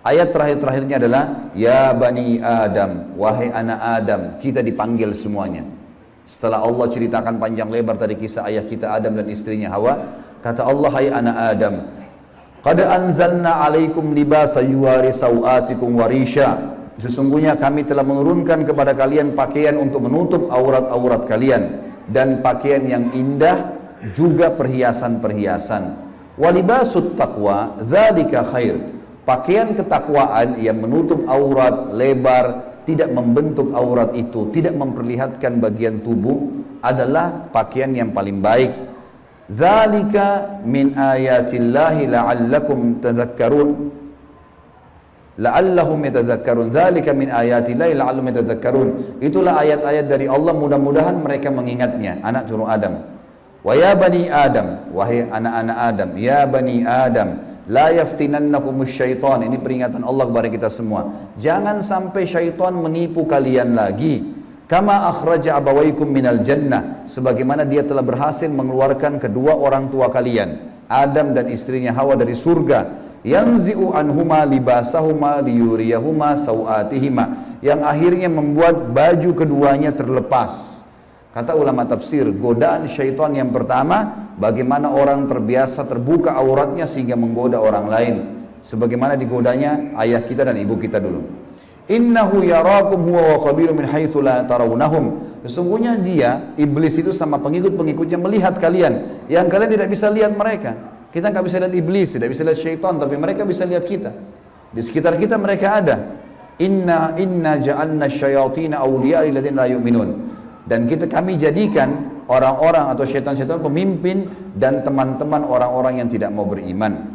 Ayat terakhir-terakhirnya adalah ya bani Adam, wahai anak Adam, kita dipanggil semuanya. Setelah Allah ceritakan panjang lebar tadi kisah ayah kita Adam dan istrinya Hawa, kata Allah, hai anak Adam, qad anzalna alaikum libasa yuwari sawatikum warisha. Sesungguhnya kami telah menurunkan kepada kalian pakaian untuk menutup aurat-aurat kalian dan pakaian yang indah juga perhiasan-perhiasan. Walibasut taqwa dzalika khair. Pakaian ketakwaan yang menutup aurat lebar, tidak membentuk aurat itu, tidak memperlihatkan bagian tubuh adalah pakaian yang paling baik. Dzalika min ayatillahi la'allakum tadhakkarun. La'allahum yatadhakkarun. Dzalika min ayatillahi la'allahum yatadhakkarun. Itulah ayat-ayat dari Allah, mudah-mudahan mereka mengingatnya, anak cucu Adam. Wa ya bani Adam, wahai anak-anak Adam, ya bani Adam, la yaftinannakumus syaitan. Ini peringatan Allah kepada kita semua. Jangan sampai syaitan menipu kalian lagi. Kama akhraja abawaikum minal jannah, sebagaimana dia telah berhasil mengeluarkan kedua orang tua kalian, Adam dan istrinya Hawa, dari surga. Yanzi'u anhuma libasahuma liyuriyahuma sawatihima, yang akhirnya membuat baju keduanya terlepas. Kata ulama tafsir, godaan syaitan yang pertama, bagaimana orang terbiasa terbuka auratnya sehingga menggoda orang lain, sebagaimana digodanya ayah kita dan ibu kita dulu. Innahu yarakum huwa wa qabilu min haitsu la tarawnahum. Sesungguhnya dia, iblis itu sama pengikut-pengikutnya melihat kalian yang kalian tidak bisa lihat mereka. Kita nggak bisa lihat iblis, tidak bisa lihat syaitan, tapi mereka bisa lihat kita. Di sekitar kita mereka ada. Inna ja'alna syayatina awliya lil ladzina la yu'minun. Dan kami jadikan orang-orang atau syaitan-syaitan pemimpin dan teman-teman orang-orang yang tidak mau beriman.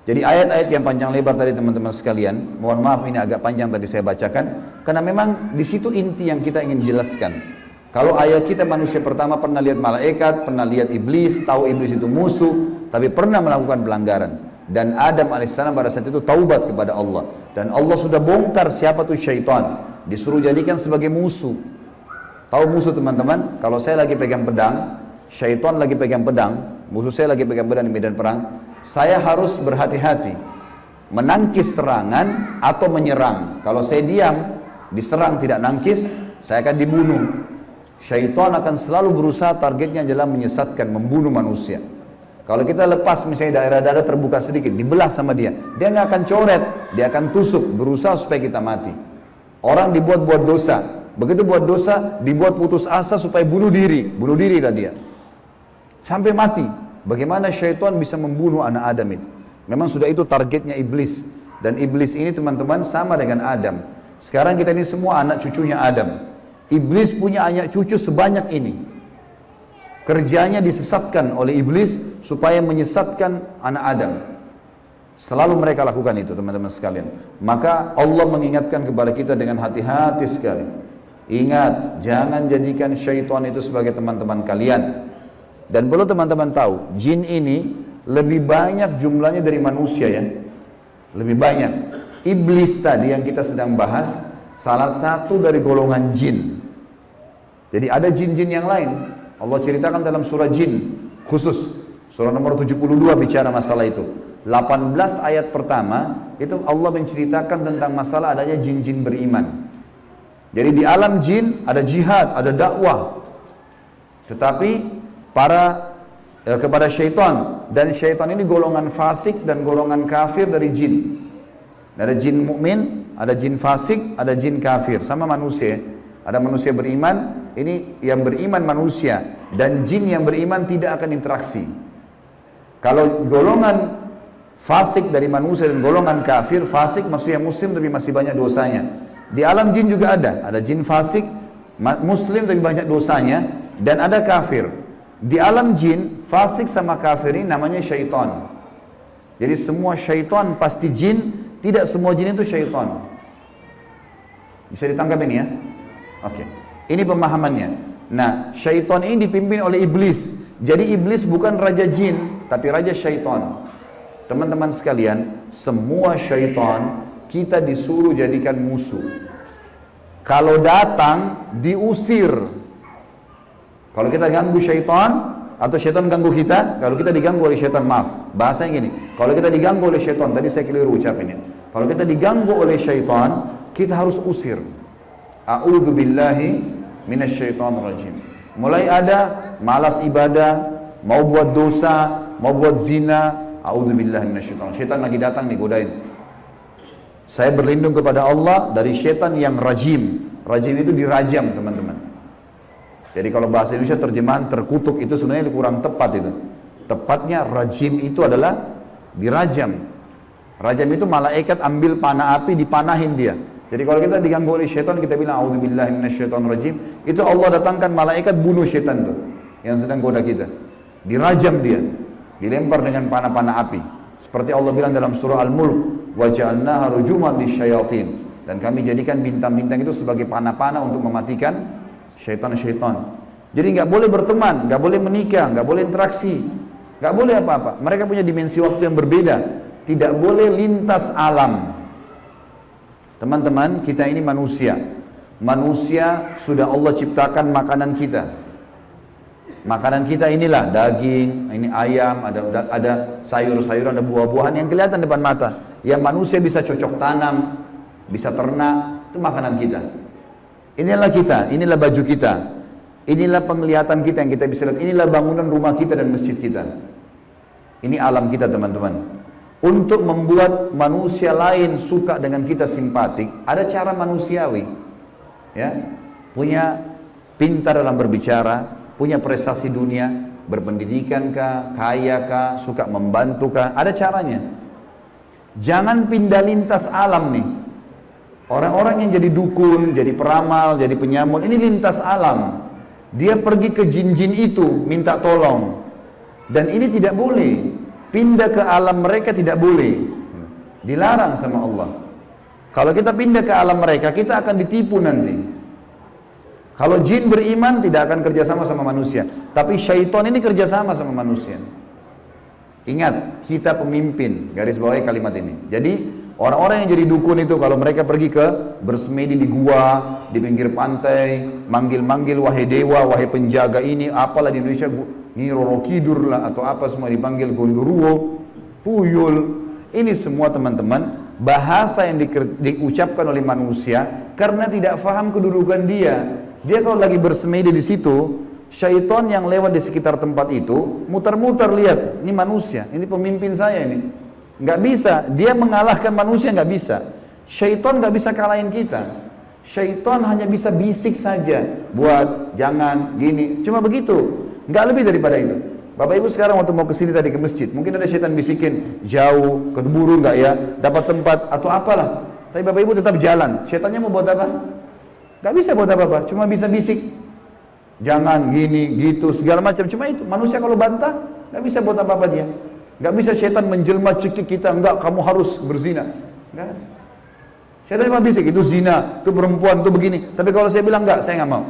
Jadi ayat-ayat yang panjang lebar tadi teman-teman sekalian, mohon maaf ini agak panjang tadi saya bacakan, karena memang di situ inti yang kita ingin jelaskan. Kalau ayat kita manusia pertama pernah lihat malaikat, pernah lihat iblis, tahu iblis itu musuh, tapi pernah melakukan pelanggaran. Dan Adam alaihissalam pada saat itu taubat kepada Allah. Dan Allah sudah bongkar siapa tuh syaitan, disuruh jadikan sebagai musuh. Tahu musuh teman-teman? Kalau saya lagi pegang pedang, syaitan lagi pegang pedang, musuh saya lagi pegang pedang di medan perang, saya harus berhati-hati menangkis serangan atau menyerang. Kalau saya diam, diserang tidak nangkis, saya akan dibunuh. Syaitan akan selalu berusaha, targetnya adalah menyesatkan, membunuh manusia. Kalau kita lepas misalnya daerah dada terbuka sedikit, dibelah sama dia nggak akan coret, dia akan tusuk, berusaha supaya kita mati. Orang dibuat-buat dosa, begitu buat dosa, dibuat putus asa supaya bunuh diri lah dia. Sampai mati. Bagaimana syaitan bisa membunuh anak Adam itu? Memang sudah itu targetnya iblis. Dan iblis ini teman-teman sama dengan Adam. Sekarang kita ini semua anak cucunya Adam. Iblis punya anak cucu sebanyak ini. Kerjanya disesatkan oleh iblis supaya menyesatkan anak Adam. Selalu mereka lakukan itu teman-teman sekalian. Maka Allah mengingatkan kepada kita dengan hati-hati sekali. Ingat, jangan jadikan syaitan itu sebagai teman-teman kalian. Dan perlu teman-teman tahu, jin ini lebih banyak jumlahnya dari manusia ya. Lebih banyak. Iblis tadi yang kita sedang bahas, salah satu dari golongan jin. Jadi ada jin-jin yang lain. Allah ceritakan dalam surah jin khusus. Surah nomor 72 bicara masalah itu. 18 ayat pertama, itu Allah menceritakan tentang masalah adanya jin-jin beriman. Jadi di alam jin ada jihad, ada dakwah. Tetapi kepada syaitan, dan syaitan ini golongan fasik dan golongan kafir dari jin. Ada jin mukmin, ada jin fasik, ada jin kafir, sama manusia. Ada manusia beriman, ini yang beriman manusia, dan jin yang beriman tidak akan interaksi. Kalau golongan fasik dari manusia dan golongan kafir, fasik maksudnya muslim tapi masih banyak dosanya. Di alam jin juga ada jin fasik, muslim tapi banyak dosanya, dan ada kafir. Di alam jin, fasik sama kafir ini namanya syaitan. Jadi semua syaitan pasti jin, tidak semua jin itu syaitan. Bisa ditangkap ini ya? Oke. Ini pemahamannya. Nah, syaitan ini dipimpin oleh iblis. Jadi iblis bukan raja jin, tapi raja syaitan. Teman-teman sekalian, semua syaitan kita disuruh jadikan musuh. Kalau datang, diusir. Kalau kita ganggu syaitan, atau syaitan ganggu kita, kalau kita diganggu oleh syaitan, maaf, bahasanya gini, kalau kita diganggu oleh syaitan, tadi saya keliru ucapinnya, kalau kita diganggu oleh syaitan, kita harus usir. A'udzu billahi minasyaitonir rajim. Mulai ada malas ibadah, mau buat dosa, mau buat zina, a'udzu billahi minasyaitonir. Syaitan lagi datang nih godain. Saya berlindung kepada Allah dari syaitan yang rajim. Rajim itu dirajam, teman-teman. Jadi kalau bahasa Indonesia terjemahan terkutuk itu sebenarnya kurang tepat itu. Tepatnya rajim itu adalah dirajam. Rajam itu malaikat ambil panah api dipanahin dia. Jadi kalau kita diganggu oleh syaitan kita bilang a'udzubillahi minasyaitonirrajim, itu Allah datangkan malaikat bunuh syaitan itu yang sedang goda kita. Dirajam dia, dilempar dengan panah-panah api. Seperti Allah bilang dalam surah Al-Mulk, wa ja'alnaha rujuman lisyayatin. Dan kami jadikan bintang-bintang itu sebagai panah-panah untuk mematikan syaitan-syaitan. Jadi nggak boleh berteman, nggak boleh menikah, nggak boleh interaksi, nggak boleh apa-apa. Mereka punya dimensi waktu yang berbeda. Tidak boleh lintas alam. Teman-teman, kita ini manusia. Manusia sudah Allah ciptakan makanan kita. Makanan kita inilah daging, ini ayam, ada sayur-sayuran, ada buah-buahan yang kelihatan depan mata. Yang manusia bisa cocok tanam, bisa ternak, itu makanan kita. Inilah kita, inilah baju kita, inilah penglihatan kita yang kita bisa lihat, inilah bangunan rumah kita dan masjid kita. Ini alam kita, teman-teman. Untuk membuat manusia lain suka dengan kita, simpatik, ada cara manusiawi. Ya, punya pintar dalam berbicara, punya prestasi dunia, berpendidikan kah, kaya kah, suka membantu kah, ada caranya. Jangan pindah lintas alam nih. Orang-orang yang jadi dukun, jadi peramal, jadi penyamun, ini lintas alam. Dia pergi ke jin-jin itu, minta tolong. Dan ini tidak boleh. Pindah ke alam mereka tidak boleh. Dilarang sama Allah. Kalau kita pindah ke alam mereka, kita akan ditipu nanti. Kalau jin beriman, tidak akan kerjasama sama manusia. Tapi syaitan ini kerjasama sama manusia. Ingat, kita pemimpin, garis bawahi kalimat ini. Jadi, orang-orang yang jadi dukun itu kalau mereka pergi ke bersemedi di gua, di pinggir pantai, manggil-manggil wahai dewa, wahai penjaga ini, apalah di Indonesia, ini Roro Kidur lah atau apa semua dipanggil Gondoruo, Tuyul. Ini semua teman-teman bahasa yang diucapkan oleh manusia karena tidak paham kedudukan dia. Dia kalau lagi bersemedi di situ, syaitan yang lewat di sekitar tempat itu muter-muter lihat, ini manusia, ini pemimpin saya ini. Nggak bisa, dia mengalahkan manusia nggak bisa. Syaitan nggak bisa kalahin kita. Syaitan hanya bisa bisik saja, buat, jangan, gini, cuma begitu. Nggak lebih daripada itu. Bapak Ibu sekarang waktu mau kesini tadi ke masjid, mungkin ada syaitan bisikin, jauh, keburu nggak ya, dapat tempat atau apalah. Tapi Bapak Ibu tetap jalan. Syaitannya mau buat apa? Nggak bisa buat apa-apa, cuma bisa bisik. Jangan, gini, gitu, segala macam. Cuma itu. Manusia kalau bantah, nggak bisa buat apa-apa dia. Nggak bisa syaitan menjelma cekik kita, enggak, kamu harus berzina. Enggak. Syaitan cuma bisik, itu zina, itu perempuan, itu begini. Tapi kalau saya bilang enggak, saya nggak mau.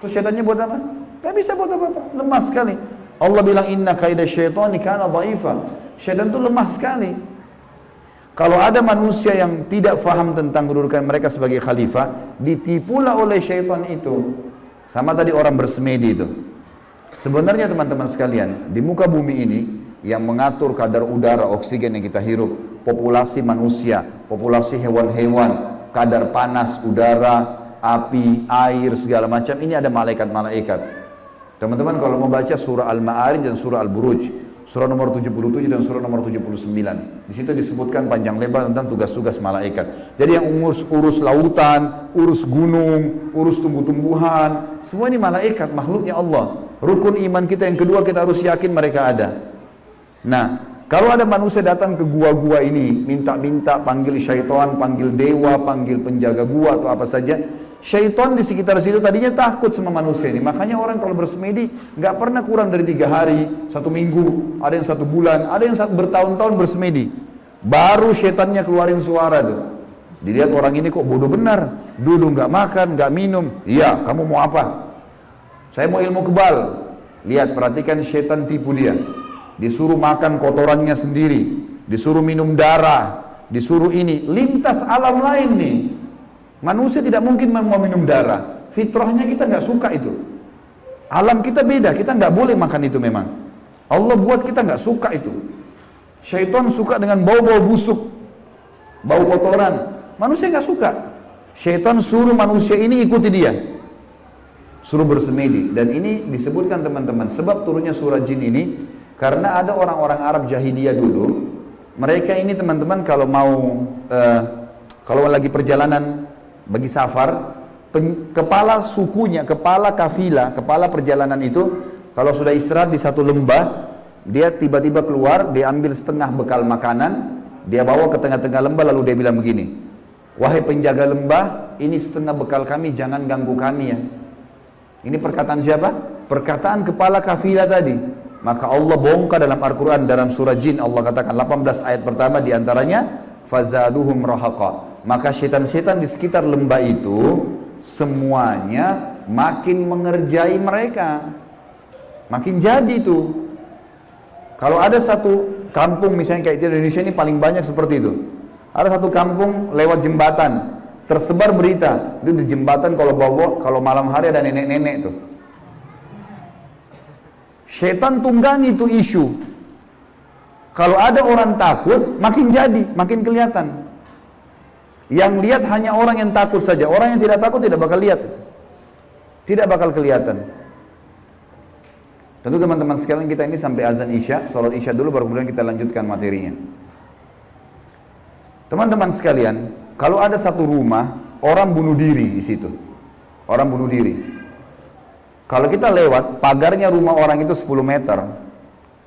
Terus syaitannya buat apa? Nggak bisa buat apa-apa, lemah sekali. Allah bilang inna kaida syaitani kana dhaifa. Syaitan itu lemah sekali. Kalau ada manusia yang tidak faham tentang kedudukan mereka sebagai khalifah, ditipulah oleh syaitan itu. Sama tadi orang bersemedi itu. Sebenarnya teman-teman sekalian, di muka bumi ini yang mengatur kadar udara, oksigen yang kita hirup, populasi manusia, populasi hewan-hewan, kadar panas udara, api, air, segala macam, ini ada malaikat-malaikat. Teman-teman kalau mau baca surah Al-Ma'arij dan surah Al-Buruj, surah nomor 77 dan surah nomor 79, di situ disebutkan panjang lebar tentang tugas-tugas malaikat. Jadi yang urus lautan, urus gunung, urus tumbuh-tumbuhan, semua ini malaikat, makhluknya Allah. Rukun iman kita yang kedua, kita harus yakin mereka ada. Nah, kalau ada manusia datang ke gua-gua ini, minta-minta, panggil syaitan, panggil dewa, panggil penjaga gua atau apa saja, syaitan di sekitar situ tadinya takut sama manusia ini. Makanya orang kalau bersemedi nggak pernah kurang dari 3 hari, 1 minggu, ada yang 1 bulan, ada yang bertahun-tahun bersemedi. Baru syaitannya keluarin suara tuh. Dilihat orang ini kok bodoh benar, dulu nggak makan, nggak minum. Iya, kamu mau apa? Saya mau ilmu kebal. Lihat, perhatikan syaitan tipu dia. Disuruh makan kotorannya sendiri, disuruh minum darah, disuruh ini, lintas alam lain nih. Manusia tidak mungkin mau minum darah, fitrahnya kita nggak suka itu. Alam kita beda, kita nggak boleh makan itu memang. Allah buat kita nggak suka itu. Syaitan suka dengan bau-bau busuk, bau kotoran. Manusia nggak suka. Syaitan suruh manusia ini ikuti dia, suruh bersemedi. Dan ini disebutkan teman-teman, sebab turunnya surah jin ini karena ada orang-orang Arab jahiliyah dulu. Mereka ini teman-teman kalau mau kalau lagi perjalanan bagi safar, kepala sukunya, kepala kafilah, kepala perjalanan itu kalau sudah istirahat di satu lembah, dia tiba-tiba keluar, dia ambil setengah bekal makanan, dia bawa ke tengah-tengah lembah, lalu dia bilang begini, wahai penjaga lembah, ini setengah bekal kami, jangan ganggu kami ya. Ini perkataan siapa? Perkataan kepala kafilah tadi. Maka Allah bongkar dalam Al-Quran, dalam surah jin, Allah katakan 18 ayat pertama diantaranya fazaduhum rahaqa. Maka setan-setan di sekitar lembah itu semuanya makin mengerjai mereka, makin jadi itu. Kalau ada satu kampung misalnya kayak di Indonesia ini paling banyak seperti itu. Ada satu kampung lewat jembatan, tersebar berita itu di jembatan kalau malam hari ada nenek-nenek tuh. Syaitan tunggangi itu isu. Kalau ada orang takut, makin jadi, makin kelihatan. Yang lihat hanya orang yang takut saja. Orang yang tidak takut tidak bakal lihat. Tidak bakal kelihatan. Tentu teman-teman sekalian, kita ini sampai azan Isya, sholat Isya dulu baru kemudian kita lanjutkan materinya. Teman-teman sekalian, kalau ada satu rumah, orang bunuh diri di situ. Orang bunuh diri. Kalau kita lewat, pagarnya rumah orang itu 10 meter.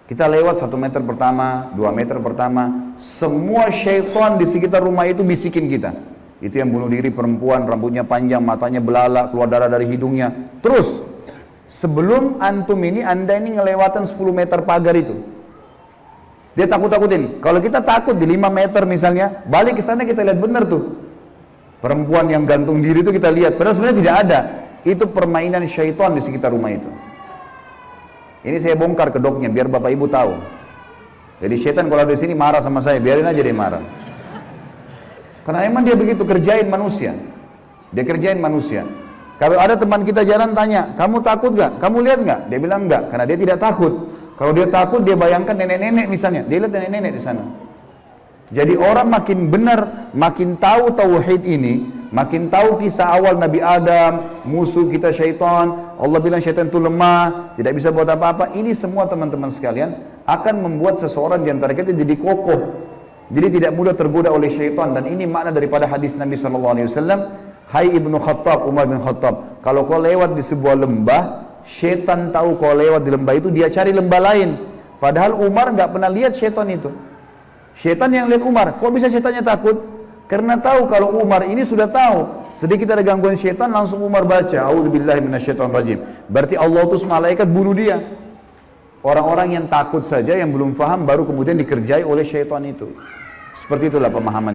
Kita lewat 1 meter pertama, 2 meter pertama, semua syaitan di sekitar rumah itu bisikin kita. Itu yang bunuh diri perempuan, rambutnya panjang, matanya belalak, keluar darah dari hidungnya. Terus, sebelum antum ini, anda ini ngelewatan 10 meter pagar itu. Dia takut-takutin. Kalau kita takut di 5 meter misalnya, balik ke sana kita lihat benar tuh. Perempuan yang gantung diri itu kita lihat, padahal sebenarnya tidak ada. Itu permainan syaitan di sekitar rumah itu. Ini saya bongkar kedoknya biar bapak ibu tahu. Jadi syaitan kalau di sini marah sama saya, biarin aja dia marah. Karena emang dia begitu kerjain manusia. Dia kerjain manusia. Kalau ada teman kita jalan tanya, kamu takut gak? Kamu lihat gak? Dia bilang enggak, karena dia tidak takut. Kalau dia takut, dia bayangkan nenek-nenek misalnya. Dia lihat nenek-nenek di sana. Jadi orang makin benar, makin tahu tauhid ini, makin tahu kisah awal Nabi Adam, musuh kita syaitan, Allah bilang syaitan itu lemah, tidak bisa buat apa-apa. Ini semua teman-teman sekalian akan membuat seseorang di antara kita jadi kokoh, jadi tidak mudah tergoda oleh syaitan. Dan ini makna daripada hadis Nabi SAW. Hai Ibnu Khattab, Umar bin Khattab, kalau kau lewat di sebuah lembah, syaitan tahu kau lewat di lembah itu, dia cari lembah lain. Padahal Umar nggak pernah lihat syaitan itu. Syaitan yang lihat Umar. Kok bisa syaitannya takut? Karena tahu kalau Umar ini sudah tahu sedikit ada gangguan syaitan, langsung Umar baca a'udzubillahi minasyaitonirrajim. Berarti Allah utus malaikat bunuh dia. Orang-orang yang takut saja, yang belum paham, baru kemudian dikerjai oleh syaitan itu. Seperti itulah pemahaman.